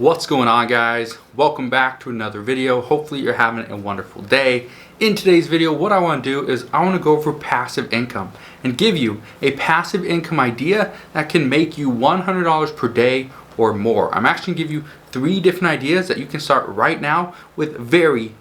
What's going on, guys? Welcome back to another video. Hopefully you're having a wonderful day. In today's video, what I want to do is I want to go over passive income and give you a passive income idea that can make you $100 per day or more. I'm actually going to give you 3 different ideas that you can start right now with very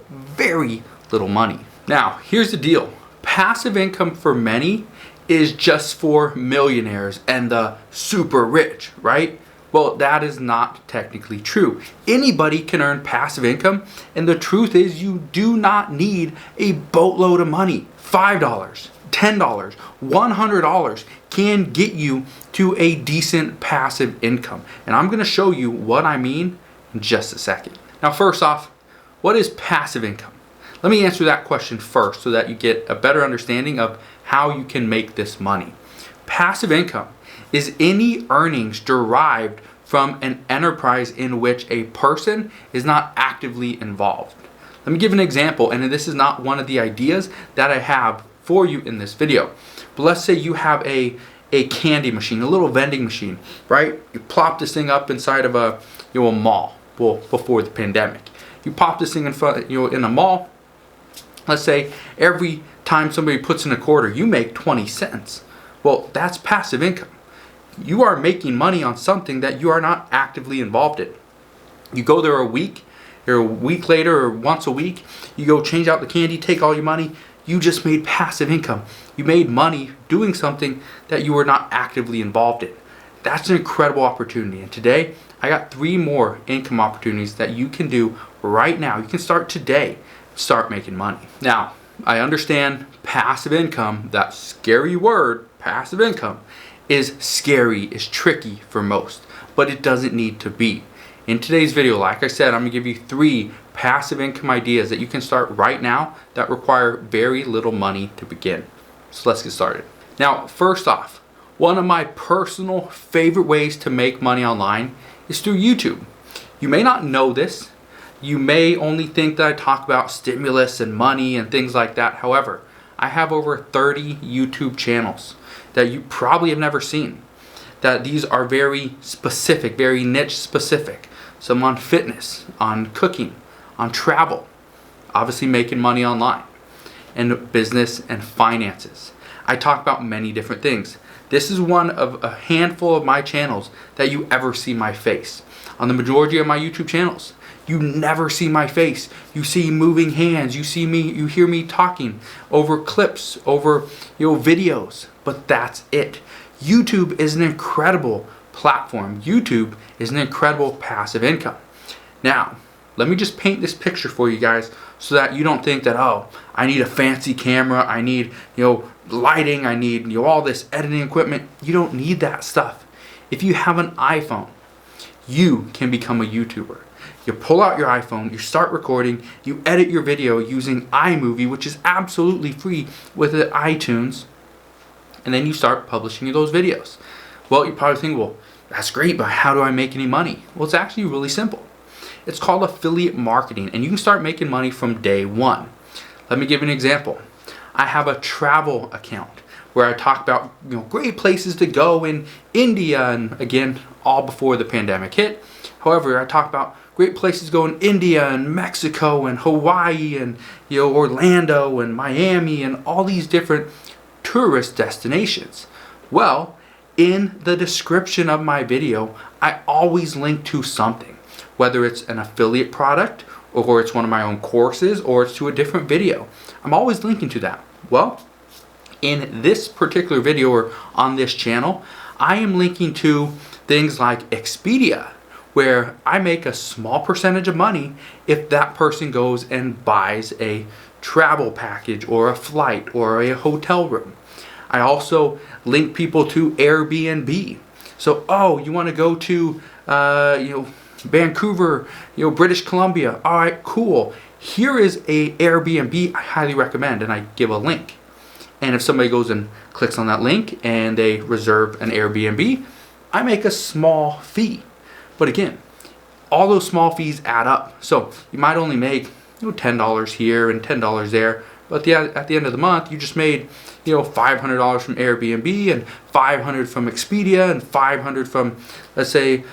little money. Now, here's the deal. Passive income for many is just for millionaires and the super rich, right? Well, that is not technically true. Anybody can earn passive income, and the truth is you do not need a boatload of money. $5, $10, $100 can get you to a decent passive income. And I'm going to show you what I mean in just a second. Now, first off, what is passive income? Let me answer that question first so that you get a better understanding of how you can make this money. Passive income is any earnings derived from an enterprise in which a person is not actively involved. Let me give an example, and this is not one of the ideas that I have for you in this video. But let's say you have a candy machine, a little vending machine, right? You plop this thing up inside of a mall. Well, before the pandemic, you pop this thing in front, in a mall. Let's say every time somebody puts in a quarter, you make 20 cents. Well, that's passive income. You are making money on something that you are not actively involved in. You go there a week later, or once a week, you go change out the candy, take all your money. You just made passive income. You made money doing something that you were not actively involved in. That's an incredible opportunity. And today, I got 3 more income opportunities that you can do right now. You can start today, start making money. Now, I understand passive income, that scary word, passive income, is scary, is tricky for most, but it doesn't need to be. In today's video, like I said, I'm gonna give you 3 passive income ideas that you can start right now that require very little money to begin. So let's get started. Now, first off, one of my personal favorite ways to make money online is through YouTube. You may not know this. You may only think that I talk about stimulus and money and things like that. However, I have over 30 YouTube channels that you probably have never seen. That these are very specific, very niche specific. Some on fitness, on cooking, on travel, obviously making money online, and business and finances. I talk about many different things. This is one of a handful of my channels that you ever see my face. On the majority of my YouTube channels, you never see my face. You see moving hands. You see me. You hear me talking over clips, over videos. But that's it. YouTube is an incredible platform. YouTube is an incredible passive income. Now, let me just paint this picture for you guys so that you don't think that, oh, I need a fancy camera. I need lighting. I need all this editing equipment. You don't need that stuff. If you have an iPhone, you can become a YouTuber. You pull out your iPhone, you start recording, you edit your video using iMovie, which is absolutely free with iTunes, and then you start publishing those videos. Well, you probably think, well, that's great, but how do I make any money? Well, it's actually really simple. It's called affiliate marketing, and you can start making money from day one. Let me give you an example. I have a travel account where I talk about great places to go in India, and again, all before the pandemic hit. However, I talk about great places to go in India and Mexico and Hawaii and Orlando and Miami and all these different tourist destinations. Well, in the description of my video, I always link to something, whether it's an affiliate product or it's one of my own courses or it's to a different video. I'm always linking to that. Well, in this particular video or on this channel, I am linking to things like Expedia, where I make a small percentage of money if that person goes and buys a travel package or a flight or a hotel room. I also link people to Airbnb. So, oh, you want to go to Vancouver, British Columbia. All right, cool. Here is a Airbnb I highly recommend, and I give a link. And if somebody goes and clicks on that link and they reserve an Airbnb, I make a small fee. But again, all those small fees add up. So you might only make $10 here and $10 there But at the end of the month, you just made, you know, $500 from Airbnb and $500 from Expedia and $500 from, let's say,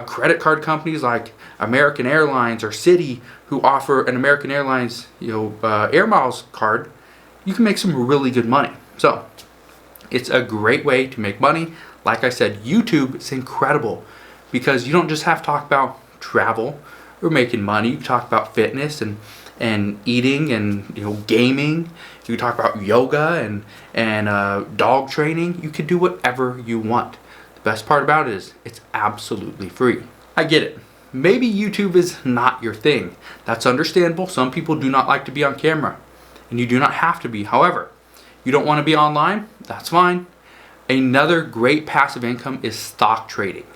credit card companies like American Airlines or Citi, who offer an American Airlines, you know, Air Miles card. You can make some really good money. So it's a great way to make money. Like I said, YouTube is incredible because you don't just have to talk about travel or making money. You talk about fitness and eating and, you know, gaming. You can talk about yoga and dog training. You can do whatever you want. The best part about it is it's absolutely free. I get it. Maybe YouTube is not your thing. That's understandable. Some people do not like to be on camera, and you do not have to be. However, you don't want to be online? That's fine. Another great passive income is stock trading.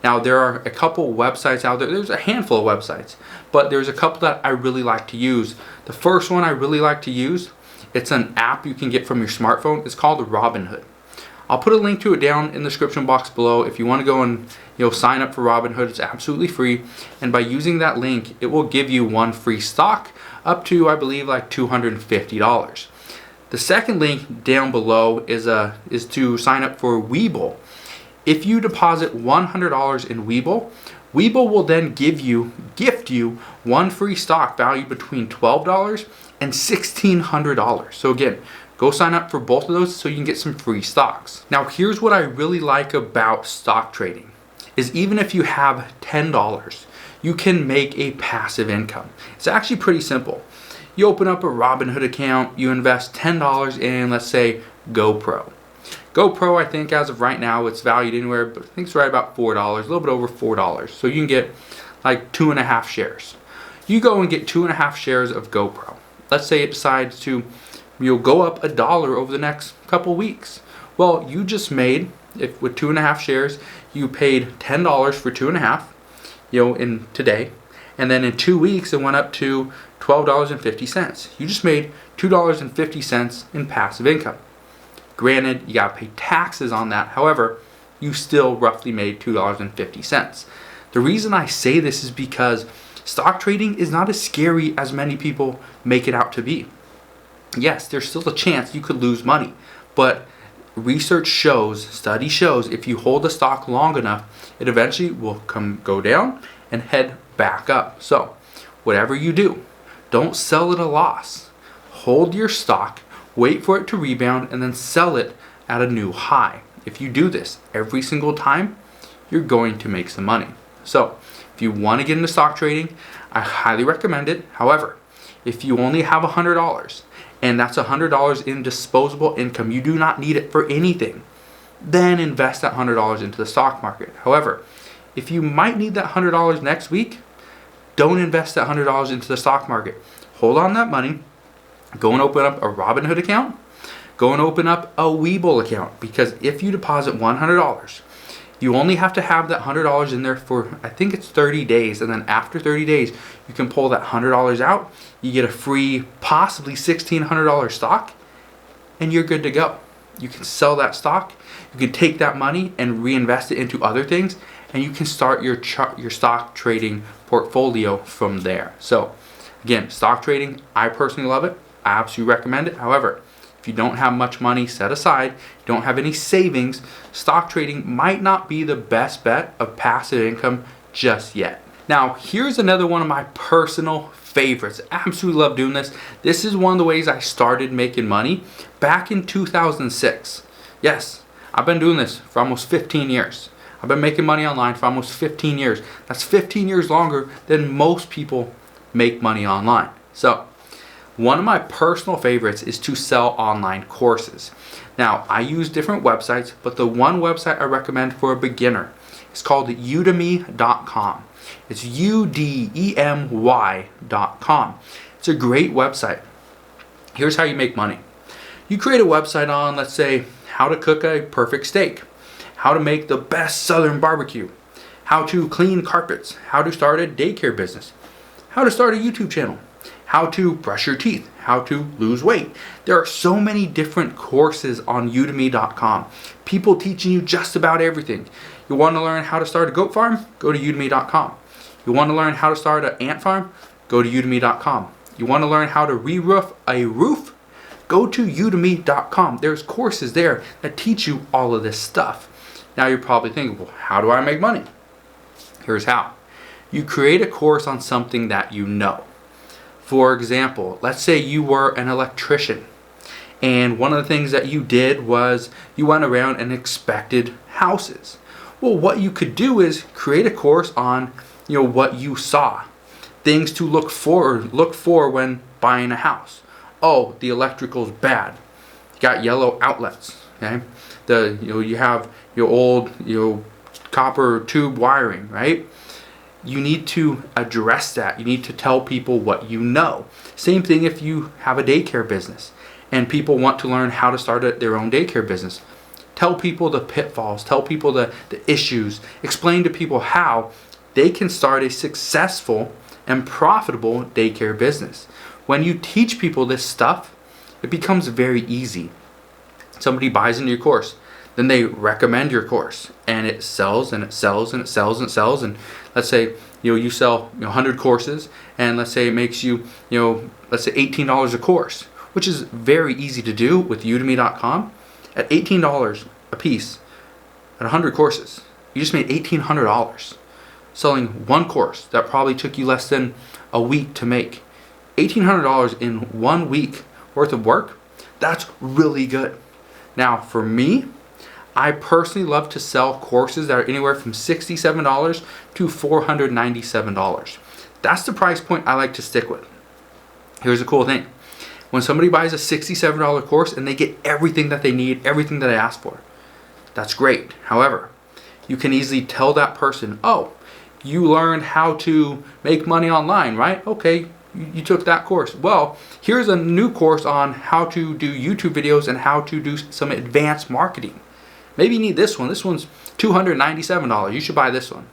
Now, there are a couple websites out there. There's a handful of websites, but there's a couple that I really like to use. The first one I really like to use, it's an app you can get from your smartphone. It's called Robinhood. I'll put a link to it down in the description box below. If you want to go and, you know, sign up for Robinhood, it's absolutely free. And by using that link, it will give you one free stock up to, I believe, like $250. The second link down below is to sign up for Webull. If you deposit $100 in Webull, Webull will then gift you one free stock valued between $12 and $1,600. So again, go sign up for both of those so you can get some free stocks. Now, here's what I really like about stock trading is even if you have $10, you can make a passive income. It's actually pretty simple. You open up a Robinhood account, you invest $10 in, let's say, GoPro. GoPro, I think as of right now, it's valued anywhere, but I think it's right about $4, a little bit over $4. So you can get like 2.5 shares. You go and get 2.5 shares of GoPro. Let's say it decides to, you'll go up $1 over the next couple weeks. Well, you just made, if with 2.5 shares, you paid $10 for 2.5, you know, in today, and then in 2 weeks it went up to $12.50. You just made $2.50 in passive income. Granted, you gotta pay taxes on that. However, you still roughly made $2.50. The reason I say this is because stock trading is not as scary as many people make it out to be. Yes, there's still a chance you could lose money, but research shows, study shows, if you hold a stock long enough, it eventually will go down and head back up. So, whatever you do, don't sell at a loss. Hold your stock, wait for it to rebound, and then sell it at a new high. If you do this every single time, you're going to make some money. So, if you want to get into stock trading, I highly recommend it. However, if you only have $100, and that's $100 in disposable income, you do not need it for anything, then invest that $100 into the stock market. However, if you might need that $100 next week, don't invest that $100 into the stock market. Hold on that money, go and open up a Robinhood account, go and open up a Webull account, because if you deposit $100, you only have to have that $100 in there for, I think it's 30 days, and then after 30 days, you can pull that $100 out, you get a free, possibly $1,600 stock, and you're good to go. You can sell that stock, you can take that money and reinvest it into other things, and you can start your stock trading portfolio from there. So, again, stock trading, I personally love it. I absolutely recommend it. However, if you don't have much money set aside, don't have any savings, stock trading might not be the best bet of passive income just yet. Now, here's another one of my personal favorites. I absolutely love doing this. This is one of the ways I started making money back in 2006. Yes, I've been doing this for almost 15 years. I've been making money online for almost 15 years. That's 15 years longer than most people make money online. So, one of my personal favorites is to sell online courses. Now, I use different websites, but the one website I recommend for a beginner is called Udemy.com. It's Udemy.com. It's a great website. Here's how you make money. You create a website on, let's say, how to cook a perfect steak, how to make the best southern barbecue, how to clean carpets, how to start a daycare business, how to start a YouTube channel, how to brush your teeth, how to lose weight. There are so many different courses on Udemy.com. People teaching you just about everything. You want to learn how to start a goat farm? Go to Udemy.com. You want to learn how to start an ant farm? Go to Udemy.com. You want to learn how to re-roof a roof? go to Udemy.com. There's courses there that teach you all of this stuff. Now you're probably thinking, well, how do I make money? Here's how. You create a course on something that you know. For example, let's say you were an electrician, and one of the things that you did was you went around and inspected houses. Well, what you could do is create a course on, what you saw, things to look for when buying a house. Oh, the electrical's bad. You got yellow outlets. Okay, you have your old copper tube wiring, right? You need to address that. You need to tell people what you know. Same thing if you have a daycare business and people want to learn how to start their own daycare business. Tell people the pitfalls, tell people the issues, explain to people how they can start a successful and profitable daycare business. When you teach people this stuff, it becomes very easy. Somebody buys into your course, then they recommend your course, and it sells and it sells and it sells and it sells. And let's say you sell 100 courses, and let's say it makes you let's say $18 a course, which is very easy to do with Udemy.com. At $18 a piece, at 100 courses, you just made $1,800 selling one course that probably took you less than a week to make. $1,800 in 1 week worth of work, that's really good. Now for me, I personally love to sell courses that are anywhere from $67 to $497. That's the price point I like to stick with. Here's a cool thing. When somebody buys a $67 course and they get everything that they need, everything that they ask for, that's great. However, you can easily tell that person, oh, you learned how to make money online, right? Okay, you took that course. Well, here's a new course on how to do YouTube videos and how to do some advanced marketing. Maybe you need this one. This one's $297. You should buy this one.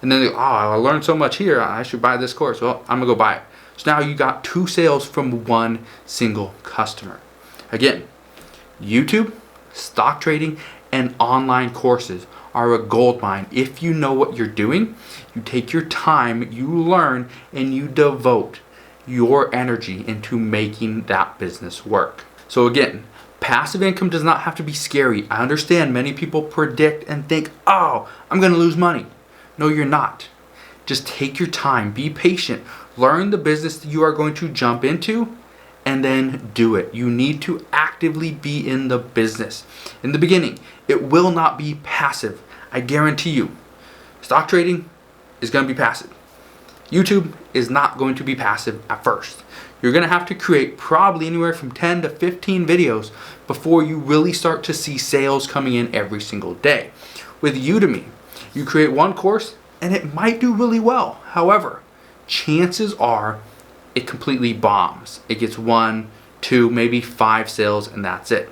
And then they go, oh, I learned so much here. I should buy this course. Well, I'm going to go buy it. So now you got 2 sales from one single customer. Again, YouTube, stock trading, and online courses are a gold mine. If you know what you're doing, you take your time, you learn, and you devote your energy into making that business work. So again, passive income does not have to be scary. I understand many people predict and think, oh, I'm going to lose money. No, you're not. Just take your time, be patient, learn the business that you are going to jump into, and then do it. You need to actively be in the business. In the beginning, it will not be passive. I guarantee you. Stock trading is going to be passive. YouTube is not going to be passive at first. You're going to have to create probably anywhere from 10 to 15 videos before you really start to see sales coming in every single day. With Udemy, you create one course and it might do really well. However, chances are it completely bombs. It gets 1, 2, maybe 5 sales and that's it.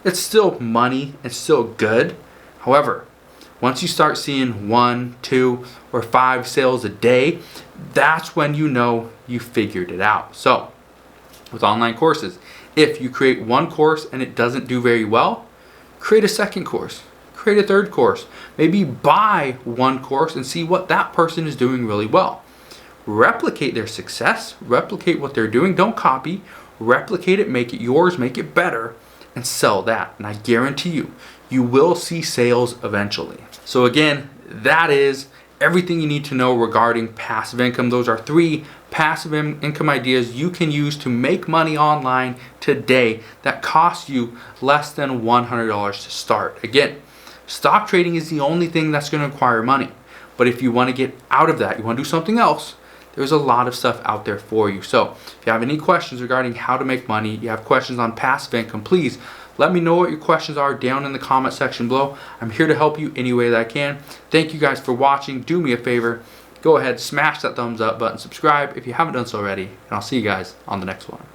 It's still money, it's still good. However, once you start seeing 1, 2, or 5 sales a day, that's when you know you figured it out. So, with online courses, if you create one course and it doesn't do very well, create a second course, create a third course. Maybe buy one course and see what that person is doing really well. Replicate their success, replicate what they're doing, don't copy, replicate it, make it yours, make it better, and sell that. And I guarantee you, you will see sales eventually. So again, that is everything you need to know regarding passive income. Those are 3 passive income ideas you can use to make money online today that cost you less than $100 to start. Again, stock trading is the only thing that's going to require money. But if you want to get out of that, you want to do something else, there's a lot of stuff out there for you. So if you have any questions regarding how to make money, you have questions on passive income, please let me know what your questions are down in the comment section below. I'm here to help you any way that I can. Thank you guys for watching. Do me a favor, go ahead, smash that thumbs up button, subscribe if you haven't done so already, and I'll see you guys on the next one.